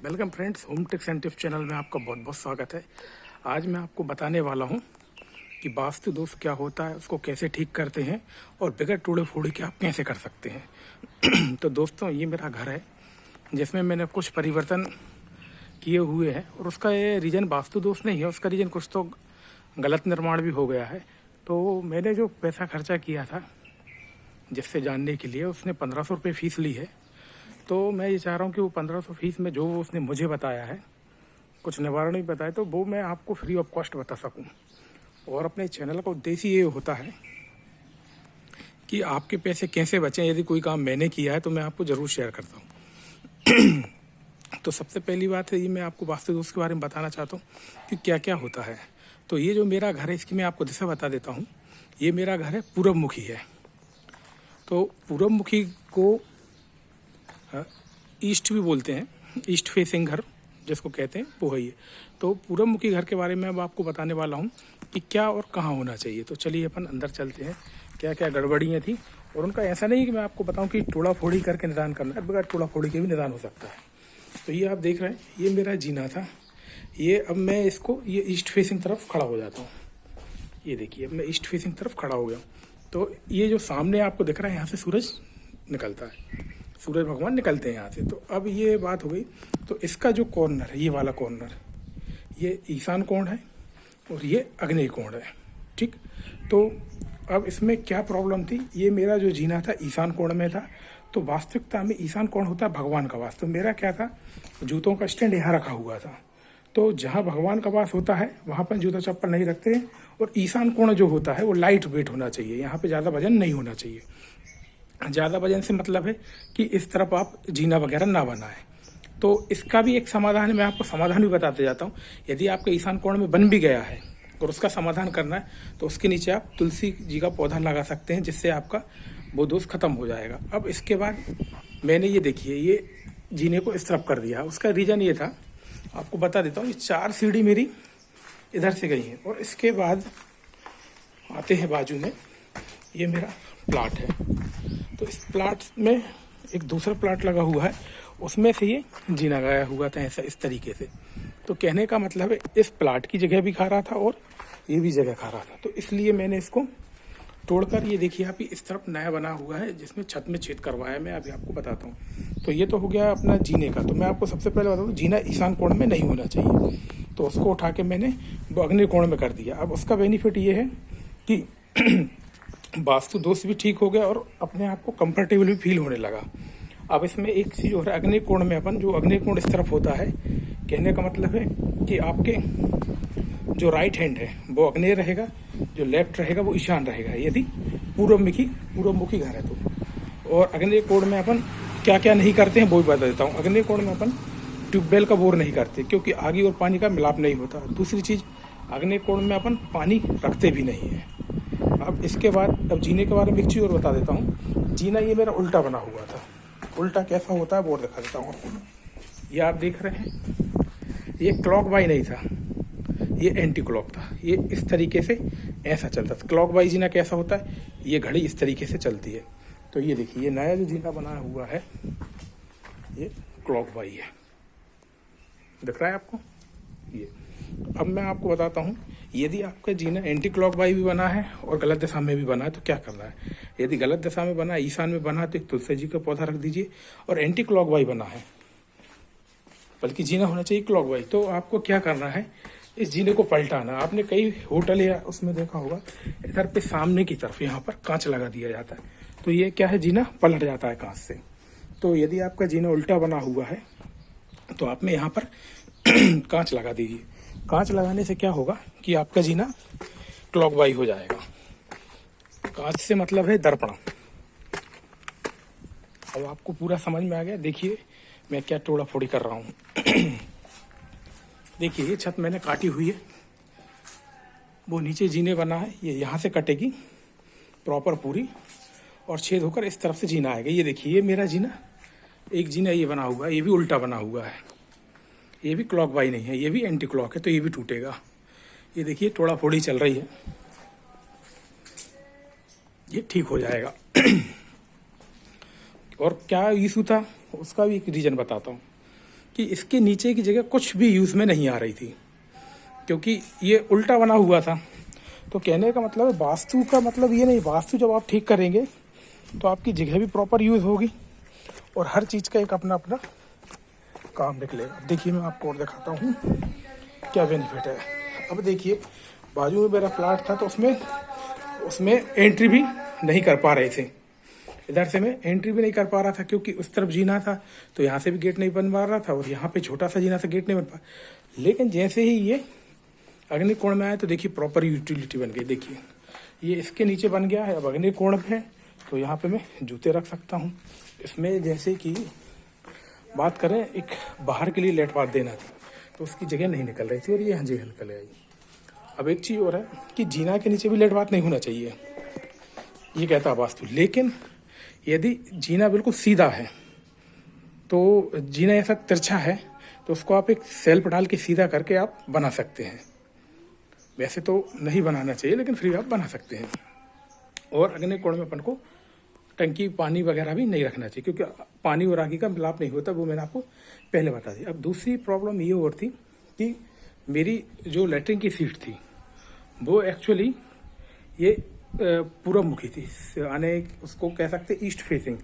Welcome friends, home tips and tips channel में आपका बहुत बहुत स्वागत है। आज मैं आपको बताने वाला हूं कि वास्तु दोष क्या होता है, उसको कैसे ठीक करते हैं और बगैर टूटे फोड़े के आप कैसे कर सकते हैं। तो दोस्तों, ये मेरा घर है जिसमें मैंने कुछ परिवर्तन किए हुए हैं और उसका ये रीज़न वास्तु दोष नहीं है, उसका रीज़न कुछ तो गलत निर्माण भी हो गया है। तो मैंने जो पैसा खर्चा किया था जिससे जानने के लिए, उसने 1500 रुपये फ़ीस ली है। तो मैं ये चाह रहा हूँ कि वो 1500 फीस में जो उसने मुझे बताया है, कुछ निवारण भी बताया, तो वो मैं आपको फ्री ऑफ कॉस्ट बता सकूँ। और अपने चैनल का उद्देश्य ये होता है कि आपके पैसे कैसे बचें। यदि कोई काम मैंने किया है तो मैं आपको ज़रूर शेयर करता हूँ। तो सबसे पहली बात है, ये मैं आपको वास्तु दोष के बारे में बताना चाहता हूँ कि क्या क्या होता है। तो ये जो मेरा घर है, इसकी मैं आपको दिशा बता देता हूँ। ये मेरा घर है पूरब मुखी है। तो पूरब मुखी को ईस्ट भी बोलते हैं, ईस्ट फेसिंग घर जिसको कहते हैं वो है ये। तो पूरब मुखी घर के बारे में अब आपको बताने वाला हूँ कि क्या और कहाँ होना चाहिए। तो चलिए अपन अंदर चलते हैं, क्या क्या गड़बड़ियाँ थी। और उनका ऐसा नहीं कि मैं आपको बताऊँ कि टोड़ा फोड़ी करके निदान करना है, बगैर टोड़ा फोड़ी के भी निदान हो सकता है। तो ये आप देख रहे हैं, ये मेरा जीना था। ये अब मैं इसको, ये ईस्ट फेसिंग तरफ खड़ा हो जाता हूँ। ये देखिए, अब मैं ईस्ट फेसिंग तरफ खड़ा हो गया। तो ये जो सामने आपको दिख रहा है, यहाँ से सूरज निकलता है, सूरज भगवान निकलते हैं यहाँ से। तो अब ये बात हो गई। तो इसका जो कॉर्नर है, ये वाला कॉर्नर, ये ईशान कोण है और ये आग्नेय कोण है, ठीक। तो अब इसमें क्या प्रॉब्लम थी, ये मेरा जो जीना था ईशान कोण में था। तो वास्तविकता में ईशान कोण होता है भगवान का वास। तो मेरा क्या था, जूतों का स्टैंड यहाँ रखा हुआ था। तो जहाँ भगवान का वास होता है वहाँ पर जूता चप्पल नहीं रखते हैं। और ईशान कोण जो होता है वो लाइट वेट होना चाहिए, यहाँ पे ज़्यादा वजन नहीं होना चाहिए। ज़्यादा वजन से मतलब है कि इस तरफ आप जीना वगैरह ना बनाएं। तो इसका भी एक समाधान है, मैं आपको समाधान भी बताते जाता हूँ। यदि आपके ईशान कोण में बन भी गया है और उसका समाधान करना है, तो उसके नीचे आप तुलसी जी का पौधा लगा सकते हैं, जिससे आपका वो दोष खत्म हो जाएगा। अब इसके बाद मैंने ये देखिए, ये जीने को इस तरफ कर दिया। उसका रीज़न ये था, आपको बता देता हूँ। ये 4 सीढ़ी मेरी इधर से गई हैं। और इसके बाद आते हैं बाजू में, ये मेरा प्लाट है। तो इस प्लाट में एक दूसरा प्लाट लगा हुआ है, उसमें से ये जीना गया हुआ था ऐसा, इस तरीके से। तो कहने का मतलब है, इस प्लाट की जगह भी खा रहा था और ये भी जगह खा रहा था। तो इसलिए मैंने इसको तोड़कर, ये देखिए आप, इस तरफ नया बना हुआ है जिसमें छत में छेद करवाया। मैं अभी आपको बताता हूँ। तो ये तो हो गया अपना जीने का। तो मैं आपको सबसे पहले बता दूँ, जीना ईशान कोण में नहीं होना चाहिए। तो उसको उठा के मैंने वो अग्नि कोण में कर दिया। अब उसका बेनिफिट ये है कि वास्तु दोष भी ठीक हो गया और अपने आप को कंफर्टेबल भी फील होने लगा। अब इसमें एक चीज़ हो रहा है, अग्नि कोण में अपन, जो अग्नि कोण इस तरफ होता है, कहने का मतलब है कि आपके जो राइट हैंड है वो अग्नेय रहेगा, जो लेफ्ट रहेगा वो ईशान रहेगा, यदि पूर्वमुखी घर है तो। और अग्नेय कोण में अपन क्या क्या नहीं करते हैं वो भी बता देता हूँ। अग्नेय कोण में अपन ट्यूबवेल का बोर नहीं करते, क्योंकि आगी और पानी का मिलाप नहीं होता। दूसरी चीज़, अग्नेय कोण में अपन पानी रखते भी नहीं है। अब इसके बाद, अब जीने के बारे में एक चीज़ और बता देता हूँ। जीना ये मेरा उल्टा बना हुआ था। उल्टा कैसा होता है वो दिखा देता हूँ आपको। ये आप देख रहे हैं, ये क्लॉक वाई नहीं था, ये एंटी क्लॉक था। ये इस तरीके से ऐसा चलता था। क्लॉक वाई जीना कैसा होता है, ये घड़ी इस तरीके से चलती है। तो ये देखिए, ये नया जो जीना बना हुआ है ये क्लॉक वाई है, दिख रहा है आपको ये। अब मैं आपको बताता हूँ, यदि आपका जीना एंटी क्लॉक वाई भी बना है और गलत दिशा में भी बना है तो क्या करना है। यदि गलत दिशा में बना है, ईशान में बना है, तो एक तुलसी जी का पौधा रख दीजिए। और एंटी क्लॉक वाई बना है, बल्कि जीना होना चाहिए क्लॉक वाई, तो आपको क्या करना है, इस जीने को पलटाना। आपने कई होटल या उसमें देखा होगा, इधर पे सामने की तरफ यहाँ पर कांच लगा दिया जाता है। तो ये क्या है, जीना पलट जाता है कांच से। तो यदि आपका जीना उल्टा बना हुआ है तो आप में यहाँ पर कांच लगा दीजिए। कांच लगाने से क्या होगा कि आपका जीना क्लॉकवाई हो जाएगा। कांच से मतलब है दर्पण। अब आपको पूरा समझ में आ गया। देखिए मैं क्या तोड़ा फोड़ी कर रहा हूँ। देखिए, ये छत मैंने काटी हुई है, वो नीचे जीने बना है, ये यहाँ से कटेगी प्रॉपर पूरी और छेद होकर इस तरफ से जीना आएगा। ये देखिए, ये मेरा जीना, एक जीना ये बना हुआ है, ये भी उल्टा बना हुआ है, ये भी क्लॉक वाई नहीं है, ये भी एंटी क्लॉक है, तो ये भी टूटेगा। ये देखिए तोड़ा फोड़ी चल रही है, ये ठीक हो जाएगा। और क्या इशू था उसका भी एक रीज़न बताता हूँ। कि इसके नीचे की जगह कुछ भी यूज़ में नहीं आ रही थी, क्योंकि ये उल्टा बना हुआ था। तो कहने का मतलब है वास्तु का मतलब ये नहीं, वास्तु जब आप ठीक करेंगे तो आपकी जगह भी प्रॉपर यूज़ होगी और हर चीज़ का एक अपना अपना काम निकलेगा। देखिए मैं आपको और दिखाता हूँ क्या बेनिफिट है। अब देखिए बाजू में मेरा प्लाट था तो उसमें एंट्री भी नहीं कर पा रहे थे, इधर से मैं एंट्री भी नहीं कर पा रहा था क्योंकि उस तरफ जीना था, तो यहाँ से भी गेट नहीं बन पा रहा था और यहाँ पे छोटा सा जीना से गेट नहीं बन पा। लेकिन जैसे ही ये अग्निकोण में आया तो देखिए प्रॉपर यूटिलिटी बन गई। देखिए ये इसके नीचे बन गया है, अब अग्निकोण में है तो यहाँ पे मैं जूते रख सकता हूँ। इसमें जैसे कि बात करें एक बाहर के लिए लेट बात देना थी तो उसकी जगह नहीं निकल रही थी और ये यहाँ जगह निकल आई। अब एक चीज़ और है कि जीना के नीचे भी लेट बात नहीं होना चाहिए, ये कहता है वास्तु। लेकिन यदि जीना बिल्कुल सीधा है तो जीना ऐसा तिरछा है तो उसको आप एक सेल्फ डाल के सीधा करके आप बना सकते हैं। वैसे तो नहीं बनाना चाहिए लेकिन फिर आप बना सकते हैं। और अग्निकोण में अपन को टंकी पानी वगैरह भी नहीं रखना चाहिए क्योंकि पानी और आग का मिलाप नहीं होता, वो मैंने आपको पहले बता दी। अब दूसरी प्रॉब्लम ये और थी कि मेरी जो लेटरिन की सीट थी वो एक्चुअली ये पूर्व मुखी थी, उसको कह सकते ईस्ट फेसिंग।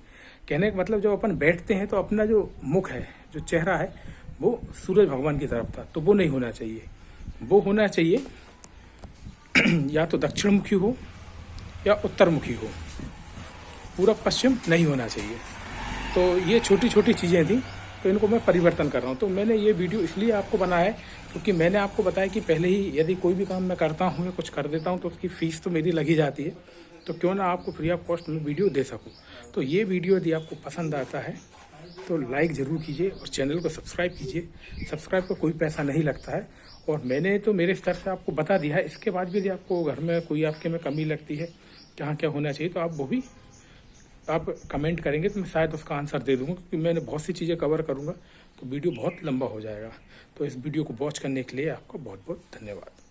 कहने का मतलब जब अपन बैठते हैं तो अपना जो मुख है, जो चेहरा है, वो सूरज भगवान की तरफ था, तो वो नहीं होना चाहिए। वो होना चाहिए या तो दक्षिण मुखी हो या उत्तर मुखी हो, पूरब पश्चिम नहीं होना चाहिए। तो ये छोटी छोटी चीज़ें थी तो इनको मैं परिवर्तन कर रहा हूँ। तो मैंने ये वीडियो इसलिए आपको बनाया है क्योंकि मैंने आपको बताया कि पहले ही यदि कोई भी काम मैं करता हूँ या कुछ कर देता हूँ तो उसकी फ़ीस तो मेरी लगी जाती है, तो क्यों ना आपको फ्री ऑफ कॉस्ट में वीडियो दे सकूँ। तो ये वीडियो यदि आपको पसंद आता है तो लाइक ज़रूर कीजिए और चैनल को सब्सक्राइब कीजिए। सब्सक्राइब का कोई पैसा नहीं लगता है और मैंने तो मेरे स्तर से आपको बता दिया है। इसके बाद भी यदि आपको घर में कोई आपके में कमी लगती है, कहाँ क्या होना चाहिए, तो आप वो भी आप कमेंट करेंगे तो मैं शायद उसका आंसर दे दूँगा, क्योंकि मैंने बहुत सी चीज़ें कवर करूँगा तो वीडियो बहुत लंबा हो जाएगा। तो इस वीडियो को वॉच करने के लिए आपका बहुत बहुत धन्यवाद।